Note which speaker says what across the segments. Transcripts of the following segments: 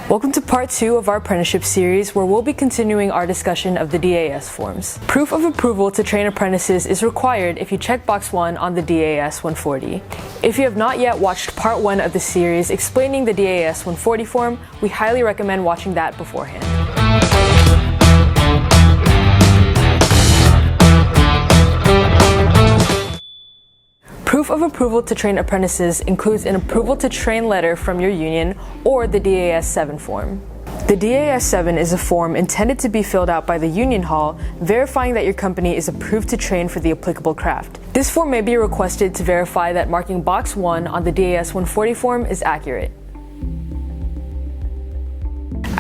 Speaker 1: Welcome to part 2 of our apprenticeship series, where we'll be continuing our discussion of the DAS forms. Proof of approval to train apprentices is required if you check box 1 on the DAS 140. If you have not yet watched part 1 of the series explaining the DAS 140 form, we highly recommend watching that beforehand. Proof of approval to train apprentices includes an approval to train letter from your union or the DAS 7 form. The DAS 7 is a form intended to be filled out by the union hall, verifying that your company is approved to train for the applicable craft. This form may be requested to verify that marking box 1 on the DAS 140 form is accurate.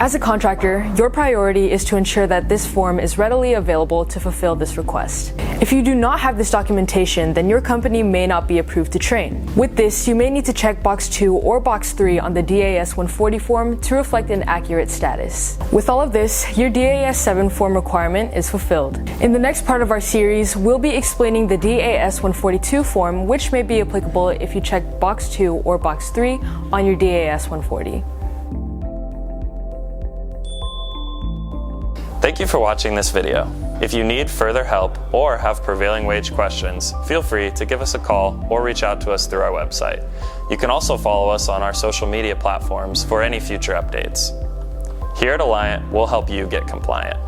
Speaker 1: As a contractor, your priority is to ensure that this form is readily available to fulfill this request. If you do not have this documentation, then your company may not be approved to train. With this, you may need to check box 2 or box 3 on the DAS 140 form to reflect an accurate status. With all of this, your DAS 7 form requirement is fulfilled. In the next part of our series, we'll be explaining the DAS 142 form, which may be applicable if you check box 2 or box 3 on your DAS 140.
Speaker 2: Thank you for watching this video. If you need further help or have prevailing wage questions, feel free to give us a call or reach out to us through our website. You can also follow us on our social media platforms for any future updates. Here at Alliant, we'll help you get compliant.